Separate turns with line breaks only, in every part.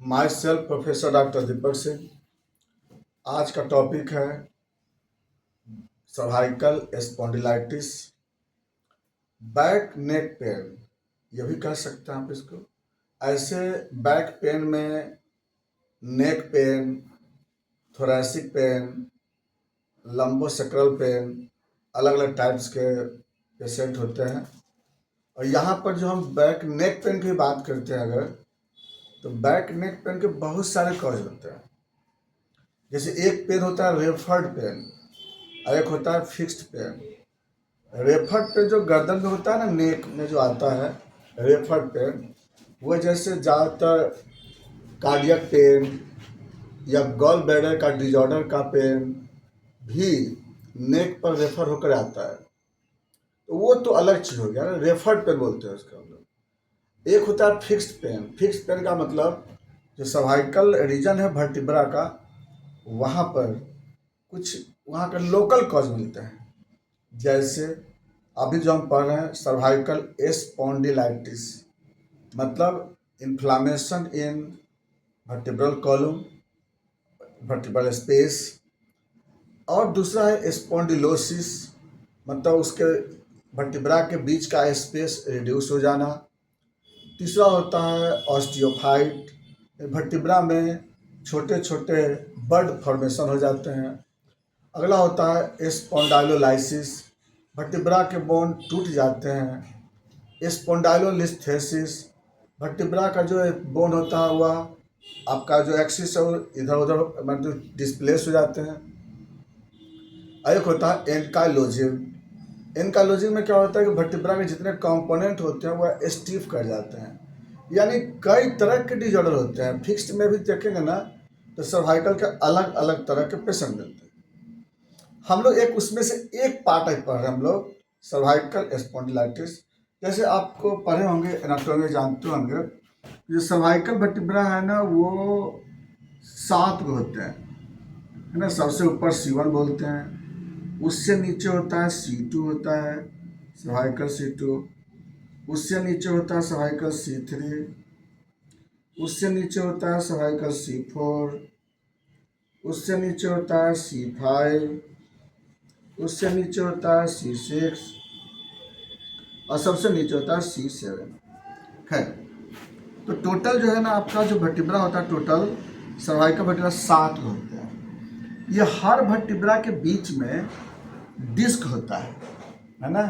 My self professor doctor Deepak Singh. आज का topic है cervical spondylitis, back neck pain, यह भी कह सकते हैं आप इसको। ऐसे बैक पेन में neck pain, thoracic pain, lumbosacral pain, अलग अलग टाइप्स के पेशेंट होते हैं। और यहाँ पर जो हम बैक नेक पेन की बात करते हैं अगर, तो बैक नेक पेन के बहुत सारे कॉज होते हैं। जैसे एक पेन होता है रेफर्ड पेन और एक होता है फिक्स्ड पेन। रेफर्ड पेन जो गर्दन में होता है ना, नेक में जो आता है रेफर्ड पेन, वो जैसे ज़्यादातर कार्डियक पेन या गॉल ब्लैडर का डिजॉर्डर का पेन भी नेक पर रेफर होकर आता है। तो वो तो अलग चीज़ हो गया ना, रेफर्ड पेन बोलते हैं उसका हम लोग। एक होता है फिक्स्ड पेन। फिक्स्ड पेन का मतलब जो सर्वाइकल रीजन है वर्टिब्रा का, वहाँ पर कुछ वहाँ का लोकल कॉज मिलते हैं। जैसे अभी जो हम पढ़ रहे हैं सर्वाइकल स्पॉन्डिलाइटिस, मतलब इन्फ्लामेशन इन वर्टिब्रल कॉलम, वर्टिब्रल स्पेस। और दूसरा है स्पॉन्डिलोसिस, मतलब उसके वर्टिब्रा के बीच का स्पेस रिड्यूस हो जाना। तीसरा होता है ऑस्टियोफाइट, वर्टिब्रा में छोटे छोटे बड फॉर्मेशन हो जाते हैं। अगला होता है स्पॉन्डाइलोलाइसिस, वर्टिब्रा के बोन टूट जाते हैं। स्पॉन्डाइलोलिस्थेसिस, वर्टिब्रा का जो बोन होता है वह आपका जो एक्सिस है इधर उधर मतलब डिस्प्लेस हो जाते हैं। एक होता है एनकाइलोजिंग। एनकाइलोजिंग में क्या होता है कि वर्टिब्रा के जितने कंपोनेंट होते हैं वह स्टीफ कर जाते हैं। यानी कई तरह के डिजॉर्डर होते हैं। फिक्स्ड में भी देखेंगे ना तो सर्वाइकल के अलग अलग तरह के पेशेंट मिलते हैं। हम लोग एक उसमें से एक पार्ट पढ़ रहे हैं हम लोग, सर्वाइकल स्पॉन्डिलाइटिस। जैसे आपको पढ़े होंगे एनाटॉमी जानते होंगे, जो सर्वाइकल वर्टिब्रा है ना वो 7 होते हैं, है ना। सबसे ऊपर C1 बोलते हैं, उससे नीचे होता है C2 होता है, सर्वाइकल C2। उससे नीचे होता है सर्वाइकल C3, उससे नीचे होता है सर्वाइकल C4, उससे नीचे होता है C5, उससे नीचे होता है C6 और सबसे नीचे होता है C7। खैर, तो टोटल जो है ना आपका जो वर्टिब्रा होता है, टोटल सर्वाइकल वर्टिब्रा 7 होते हैं। ये हर वर्टिब्रा के बीच में डिस्क होता है ना।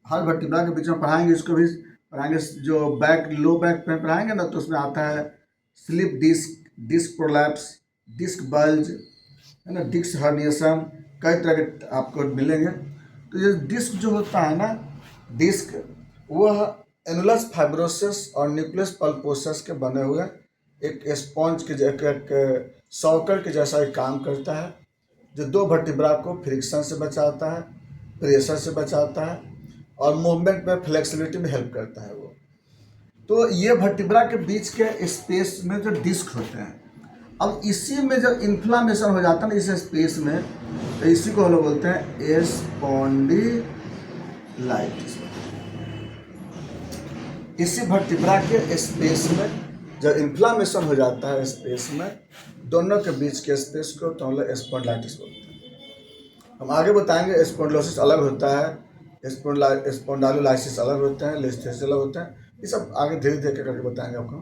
हर वर्टिब्रा के बीच में पढ़ाएंगे, इसको भी पढ़ाएंगे। जो बैक लो बैक पे पढ़ाएंगे ना तो उसमें आता है slip disc, disc prolapse, disc bulge, है ना, डिस्क हर्निएशन, कई तरह के आपको मिलेंगे। तो ये डिस्क जो होता है ना, डिस्क वह एनुलस फाइब्रोसिस और न्यूक्लियस पल्पोसस के बने हुए एक स्पॉन्ज के एक सॉकर के जैसा एक काम करता है, जो दो वर्टिब्रा को फ्रिक्शन से बचाता है, प्रेशर से बचाता है और मूवमेंट में फ्लेक्सिबिलिटी में हेल्प करता है वो। तो ये वर्टिब्रा के बीच के स्पेस में जो डिस्क होते हैं, अब इसी में जब इन्फ्लामेशन हो जाता है ना इस स्पेस में, तो इसी को हम लोग बोलते हैं स्पॉन्डिलाइटिस। इसी वर्टिब्रा के स्पेस में जब इन्फ्लामेशन हो जाता है स्पेस में, दोनों के बीच के स्पेस को तो हम लोग स्पॉन्डिलाइटिस बोलते हैं। हम आगे बताएंगे स्पॉन्डिलोसिस अलग होता है, स्पॉन्डाइलोलाइसिस अलग होते हैं, लिस्थेसिस अलग होते हैं। ये सब आगे धीरे धीरे करके बताएंगे आपको।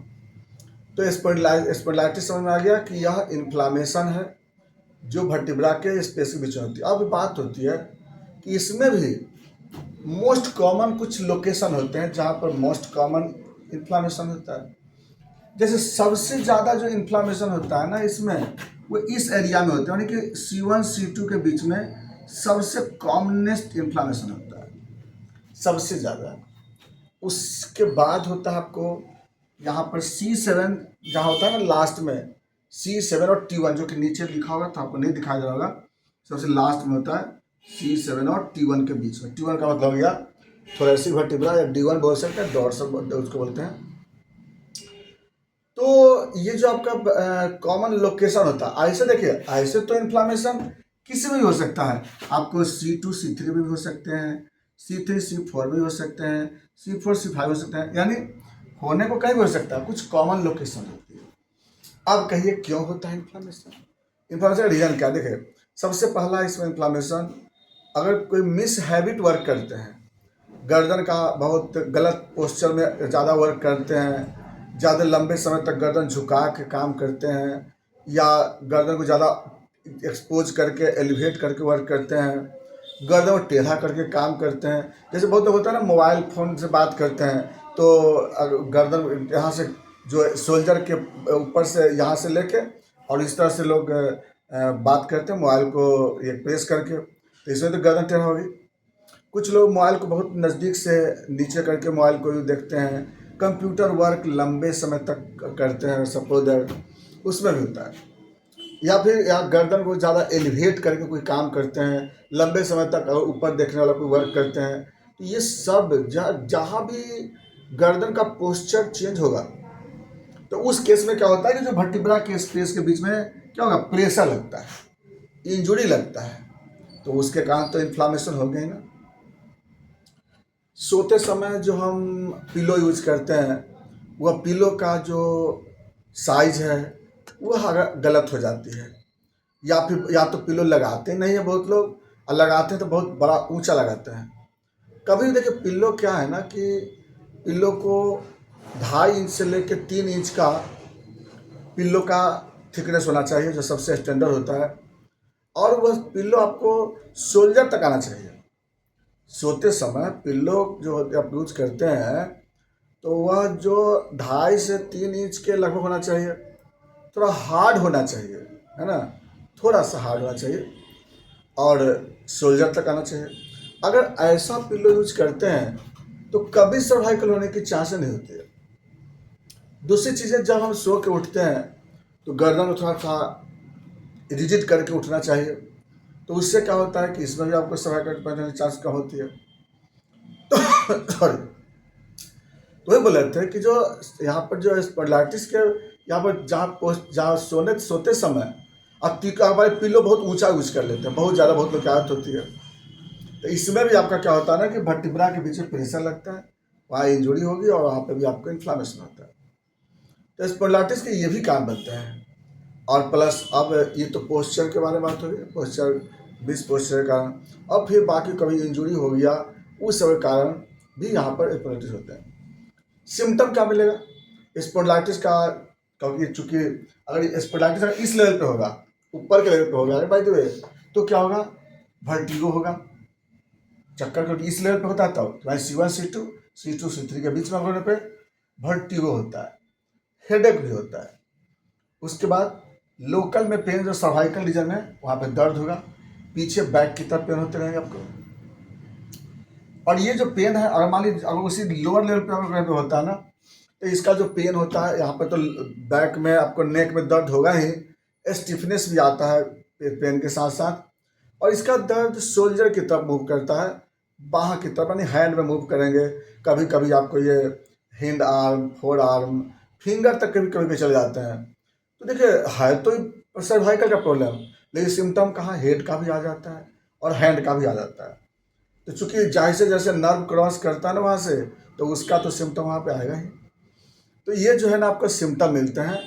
तो स्पॉन्डिलाइटिस समझ में आ गया कि यह इन्फ्लामेशन है जो वर्टिब्रा के स्पेस के बीच में होती है। अब बात होती है कि इसमें भी मोस्ट कॉमन कुछ लोकेशन होते हैं जहाँ पर मोस्ट कॉमन इन्फ्लामेशन होता है। जैसे सबसे ज़्यादा जो इन्फ्लामेशन होता है ना इसमें, वो इस एरिया में होता है, यानी कि C1 C2 के बीच में सबसे कॉमनेस्ट इन्फ्लामेशन होता है सबसे ज़्यादा। उसके बाद होता है आपको यहाँ पर C7 जहाँ होता है ना लास्ट में, C7 और T1 जो कि नीचे लिखा होगा तो आपको नहीं दिखाई दे रहा होगा, सबसे लास्ट में होता है C7 और T1 के बीच में। T1 का मतलब हो गया थोरैसिक वर्टिब्रा, या D1 बोल सकते हैं, डॉर्सल उसको बोलते हैं। तो ये जो आपका कॉमन लोकेशन होता है, ऐसे देखिए, ऐसे तो इन्फ्लामेशन किसी में भी हो सकता है। आपको C2 C3 में भी हो सकते हैं, C3 C4 में भी हो सकते हैं, C4 C5 हो सकते हैं, यानी होने को कहीं भी हो सकता है, कुछ कॉमन लोकेशन होती है। अब कहिए क्यों होता है इन्फ्लामेशन? इन्फ्लामेशन का रीजन क्या? देखिए, सबसे पहला इसमें इन्फ्लामेशन, अगर कोई मिस हैबिट वर्क करते हैं, गर्दन का बहुत गलत पोस्चर में ज़्यादा वर्क करते हैं, ज़्यादा लंबे समय तक गर्दन झुका के काम करते हैं, या गर्दन को ज़्यादा एक्सपोज करके एलिवेट करके वर्क करते हैं, गर्दन को टेढ़ा करके काम करते हैं। जैसे बहुत लोग होता है ना, मोबाइल फ़ोन से बात करते हैं तो गर्दन यहाँ से जो शोल्डर के ऊपर से यहाँ से लेके और इस तरह से लोग बात करते हैं मोबाइल को ये प्रेस करके, तो इसमें तो गर्दन टेढ़ा होगी। कुछ लोग मोबाइल को बहुत नज़दीक से नीचे करके मोबाइल को देखते हैं, कंप्यूटर वर्क लंबे समय तक करते हैं सपोज दैट, उसमें भी होता है। या फिर या गर्दन को ज़्यादा एलिवेट करके कोई काम करते हैं, लंबे समय तक ऊपर देखने वाला कोई वर्क करते हैं, तो ये सब जहाँ भी गर्दन का पोस्चर चेंज होगा तो उस केस में क्या होता है कि जो वर्टिब्रा के स्पेस के बीच में क्या होगा, प्रेशर लगता है, इंजुरी लगता है, तो उसके कारण तो इन्फ्लामेशन हो गई ना। सोते समय जो हम पिलो यूज करते हैं, वह पिलो का जो साइज है वह गलत हो जाती है, या फिर या तो पिलो लगाते नहीं है बहुत लोग, और लगाते हैं तो बहुत बड़ा ऊंचा लगाते हैं। कभी भी देखिए, पिल्लो क्या है ना कि पिल्लो को 2.5 इंच से लेकर 3 इंच का पिल्लो का थिकनेस होना चाहिए, जो सबसे स्टैंडर्ड होता है, और वह पिल्लो आपको शोल्डर तक आना चाहिए। सोते समय पिल्लो जो आप यूज करते हैं तो वह जो 2.5 से 3 इंच के लगभग होना चाहिए, थोड़ा हार्ड होना चाहिए, है ना, थोड़ा सा हार्ड होना चाहिए और शोल्डर तक आना चाहिए। अगर ऐसा पिल्लो यूज करते हैं तो कभी सर्वाइकल होने की चांस नहीं होती है। दूसरी चीज़ें, जब हम सो के उठते हैं तो गर्दन को थोड़ा सा रिजिड करके उठना चाहिए, तो उससे क्या होता है कि इसमें भी आपको सर्वाइकल होने की चांस कम होती है। सॉरी, तो वही बोल रहे थे कि जो यहाँ पर जो स्पॉन्डिलाइटिस के यहाँ पर जहाँ सोते समय अब हमारे पिल्लो बहुत ऊंचा यूज कर लेते हैं, बहुत ज़्यादा, बहुत लोग की आदत होती है, तो इसमें भी आपका क्या होता है ना कि वर्टिब्रा के बीच में प्रेशर लगता है, वहाँ इंजुरी होगी और वहाँ पे भी आपको इन्फ्लामेशन होता है। तो स्पॉन्डिलाइटिस के ये भी कारण बनते हैं। और प्लस अब ये तो पोस्चर के बारे में बात हो गई, पोस्चर मिस पोस्चर के कारण, और फिर बाकी कभी इंजुरी हो गया, उस सब के कारण भी यहाँ पर स्पॉन्डिलाइटिस होते हैं। सिम्टम क्या मिलेगा स्पॉन्डिलाइटिस का? क्योंकि चूंकि अगर स्पॉन्डिलाइटिस इस लेवल पे होगा, ऊपर के लेवल पे होगा बाय द वे, तो क्या होगा, वर्टिगो होगा, चक्कर, क्योंकि इस लेवल पे होता है तब तो C1 C2 C3 के बीच में होने पे वर्टिगो होता है, हेडेक भी होता है। उसके बाद लोकल में पेन, जो सर्वाइकल रीजन है वहाँ पे दर्द होगा, पीछे बैक की तरफ पेन होते रहेंगे आपको। और ये जो पेन है, अगर मान लीजिए अगर उसी लोअर लेवल पे अगर होता है ना, तो इसका जो पेन होता है यहाँ पे, तो बैक में आपको नेक में दर्द होगा ही, स्टिफनेस भी आता है पेन के साथ साथ, और इसका दर्द शोल्डर की तरफ मूव करता है, बाह की तरफ, यानी हैंड में मूव करेंगे। कभी कभी आपको ये hand arm, four arm, finger तक कभी कभी चले जाते हैं। तो देखिए, है तो सर्वाइकल का प्रॉब्लम, लेकिन सिम्टम कहाँ, हेड का भी आ जाता है और हैंड का भी आ जाता है। तो चूंकि जैसे जैसे नर्व क्रॉस करता है ना वहाँ से, तो उसका तो सिम्टम वहाँ पे आएगा ही। तो ये जो है ना आपको सिम्टम मिलते हैं,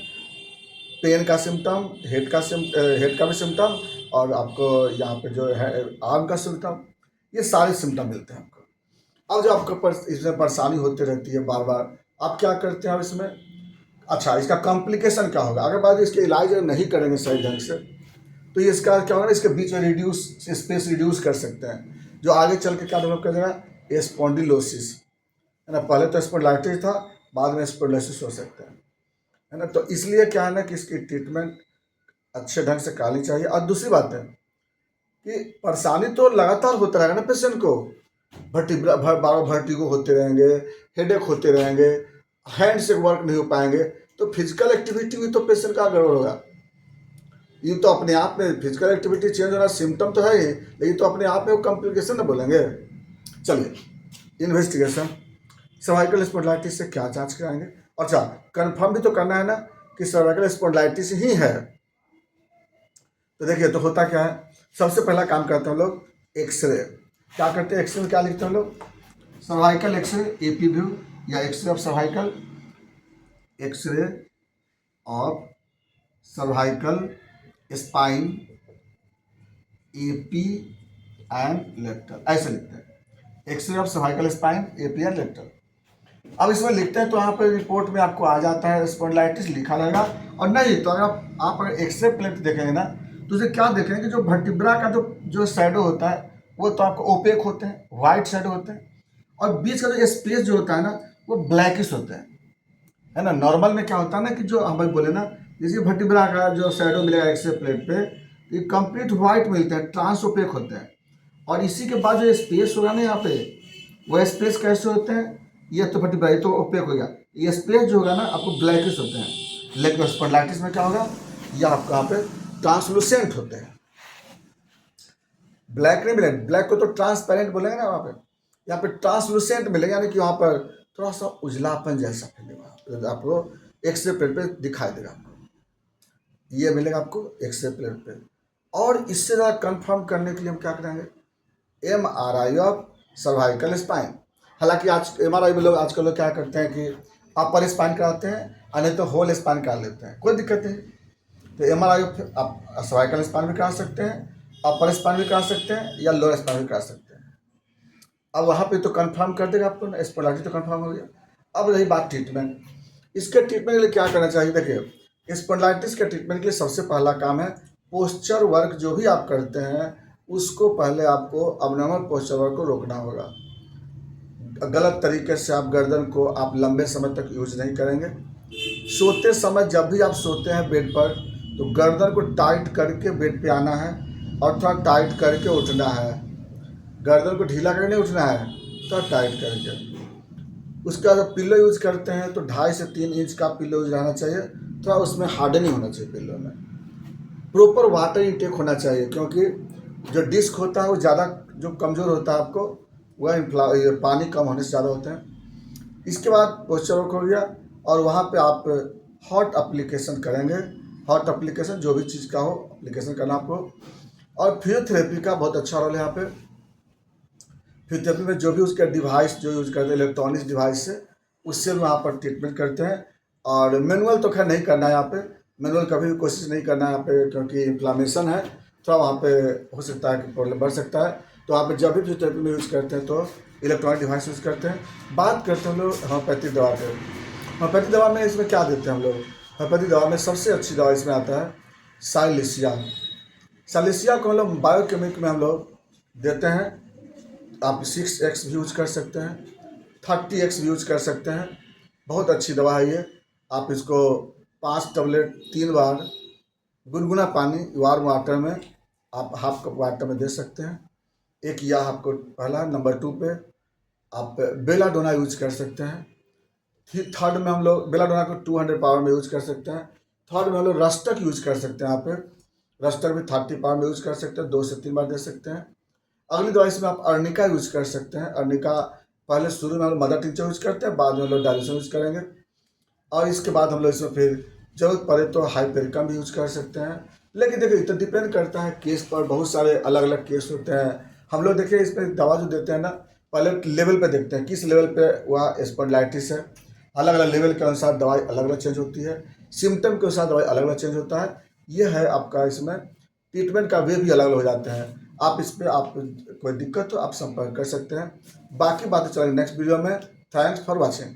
पेन का सिम्टम, हेड का भी सिम्टम, और आपको यहाँ पे जो है आर्म का सिम्टम, ये सारे सिम्टम मिलते हैं आपको। अब जो आपको इसमें परेशानी होती रहती है बार बार, आप क्या करते हैं अब इसमें? अच्छा, इसका कॉम्प्लिकेशन क्या होगा अगर बाद इसके इलाज नहीं करेंगे सही ढंग से, तो ये इसका क्या होगा, इसके बीच में स्पेस रिड्यूस कर सकते हैं, जो आगे चल के क्या डेवलप कर देगा, स्पॉन्डिलोसिस, है ना। पहले तो स्पॉन्डिलाइटिस था, बाद में स्पॉन्डिलोसिस हो सकता है ना। तो इसलिए क्या है ना कि इसकी ट्रीटमेंट अच्छे ढंग से करानी चाहिए। और दूसरी बात है कि परेशानी तो लगातार होता रहेगा ना पेशेंट को, बार वर्टिगो होते रहेंगे, हेडेक होते रहेंगे, हैंड से वर्क नहीं हो पाएंगे, तो फिजिकल एक्टिविटी भी तो पेशेंट का गड़बड़ होगा। ये तो अपने आप में फिजिकल एक्टिविटी चेंज होना सिम्टम तो है ही, लेकिन तो अपने आप में वो कॉम्प्लिकेशन ना बोलेंगे। चलिए, इन्वेस्टिगेशन, सर्वाइकल स्पॉन्डिलाइटिस से क्या जांच कराएंगे? अच्छा, कंफर्म भी तो करना है ना कि सर्वाइकल स्पॉन्डिलाइटिस ही है। तो देखिए, तो होता क्या है, सबसे पहला काम करते हैं लोग एक्सरे। क्या करते हैं एक्सरे में, क्या लिखते हैं लोग, सर्वाइकल एक्सरे, AP व्यू या x-ray of cervical, x-ray of cervical spine AP and lateral, ऐसे लिखते हैं। X-ray of cervical spine AP and lateral. अब इसमें लिखते हैं तो यहाँ पर रिपोर्ट में आपको आ जाता है स्पॉन्डिलाइटिस लिखा रहेगा। और नहीं तो अगर आप अगर एक्सरे प्लेट देखेंगे ना तो उसे क्या देखेंगे कि जो वर्टिब्रा का जो शैडो होता है वो तो आपको ओपेक होते हैं, वाइट शैडो होते हैं, और बीच का जो स्पेस जो होता है ना वो ब्लैकिश होता है ना। नॉर्मल में क्या होता है ना कि जो हम बोले ना जैसे वर्टिब्रा का जो शैडो मिलेगा एक्सरे प्लेट पे ये कंप्लीट वाइट मिलते हैं, ट्रांस ओपेक होते हैं। और इसी के बाद जो स्पेस होगा ना यहाँ पे वो स्पेस कैसे होते हैं, ये तो वर्टिब्रा ये तो ओपेक हो गया, ये स्पेस जो होगा ना आपको ब्लैकिश होते हैं। लेकिन स्पॉन्डिलाइटिस में क्या होगा, ये आपको यहाँ पे ट्रांसलूसेंट होते हैं। ब्लैक नहीं मिलेगा, ब्लैक को तो ट्रांसपेरेंट बोलेंगे ना, वहाँ पे यहाँ पे ट्रांसलूसेंट मिलेगा, यानी कि वहाँ पर थोड़ा सा उजलापन जैसा मिलेगा आपको, एक्सरे प्लेट पे दिखाई देगा आपको, ये मिलेगा आपको एक्सरे प्लेट पे। और इससे ज़्यादा कंफर्म करने के लिए हम क्या करेंगे, MRI ऑफ सर्वाइकल स्पाइन। हालांकि आज MRI में लोग आजकल लोग क्या करते हैं कि अपर स्पाइन कराते हैं और नहीं तो होल स्पाइन करा लेते हैं, कोई दिक्कत नहीं। तो MRI आप सर्वाइकल स्पाइन भी करा सकते हैं, अपर स्पाइन भी करा सकते हैं, या लोअर स्पाइन भी करा सकते हैं। अब वहाँ पे तो कंफर्म कर देगा आपको, स्पॉन्डिलाइटिस तो कंफर्म हो गया। अब रही बात ट्रीटमेंट, इसके ट्रीटमेंट के लिए क्या करना चाहिए। देखिए स्पॉन्डिलाइटिस के ट्रीटमेंट के लिए सबसे पहला काम है पोस्चर वर्क जो भी आप करते हैं उसको पहले आपको अबनॉर्मल पोस्चर वर्क को रोकना होगा। गलत तरीके से आप गर्दन को आप लंबे समय तक यूज नहीं करेंगे। सोते समय जब भी आप सोते हैं बेड पर तो गर्दन को टाइट करके बेड पे आना है और थोड़ा टाइट करके उठना है। गर्दन को ढीला करके नहीं उठना है, थोड़ा टाइट करके। उसका जब पिल्लो यूज करते हैं तो 2.5 से 3 इंच का पिल्लो यूज रहना चाहिए, थोड़ा उसमें हार्डन नहीं होना चाहिए पिल्लो में। प्रॉपर वाटर इंटेक होना चाहिए, क्योंकि जो डिस्क होता है वो ज़्यादा जो कमज़ोर होता है आपको वह पानी कम होने से ज़्यादा होते हैं। इसके बाद पोस्चर वर्क हो गया और वहाँ पे आप हॉट एप्लीकेशन करेंगे। हॉट एप्लीकेशन जो भी चीज़ का हो एप्लीकेशन करना आपको। और फिजियोथेरेपी का बहुत अच्छा रोल है यहाँ पे। फिजियोथेरेपी में जो भी उसका डिवाइस जो यूज़ करते हैं इलेक्ट्रॉनिक्स डिवाइस से उससे वहाँ पर ट्रीटमेंट करते हैं। और मैनुअल तो खैर नहीं करना है यहाँ पे, मैनुअल कभी भी कोशिश नहीं करना है यहाँ पे, क्योंकि इन्फ्लामेशन है थोड़ा वहाँ पे हो सकता है कि प्रॉब्लम बढ़ सकता है। तो आप जब भी फिजियोथेरेपी में यूज़ करते हैं तो इलेक्ट्रॉनिक डिवाइस यूज़ करते हैं। बात करते हैं हम लोग होम्योपैथिक दवा पे। होम्योपैथिक दवा में इसमें क्या देते हैं हम लोग, होम्योपैथिक दवा में सबसे अच्छी दवा इसमें आता है साइलेशिया। साइलेशिया को हम लोग बायोकेमिक में हम लोग देते हैं। आप 6x भी यूज कर सकते हैं, 30x भी यूज कर सकते हैं। बहुत अच्छी दवा है ये। आप इसको 5 टैबलेट 3 बार गुनगुना पानी वार्म वाटर में आप हाफ कप वाटर में दे सकते हैं। एक यह आपको पहला। नंबर 2 पे आप बेलाडोना यूज कर सकते हैं। फिर थर्ड में हम लोग बेलाडोना को 200 पावर में यूज कर सकते हैं। थर्ड में हम लोग रस्टक यूज कर सकते हैं। यहाँ पे रस्टक भी 30 पावर में यूज कर सकते हैं, 2 से 3 बार दे सकते हैं। अगली दवाई इसमें आप अर्निका यूज कर सकते हैं। अर्निका पहले शुरू में हम लोग मदर टिंचर यूज करते हैं, बाद में हम लोग डायल्यूशन यूज करेंगे। और इसके बाद हम लोग इसमें फिर जरूरत पड़े तो हाइपेरिकम भी यूज कर सकते हैं। लेकिन देखिए तो डिपेंड करता है केस पर, बहुत सारे अलग अलग केस होते हैं। हम लोग देखिए इसमें दवा जो देते हैं ना पहले लेवल पे देखते हैं किस लेवल पे वह स्पॉन्डिलाइटिस है। अलग अलग लेवल के अनुसार दवाई अलग अलग चेंज होती है, सिम्टम के अनुसार दवाई अलग अलग चेंज होता है। ये है आपका इसमें ट्रीटमेंट का वे भी अलग अलग हो जाते हैं। आप इस पर आप कोई दिक्कत हो आप संपर्क कर सकते हैं। बाकी बातें चलेंगे नेक्स्ट वीडियो में। Thanks for watching.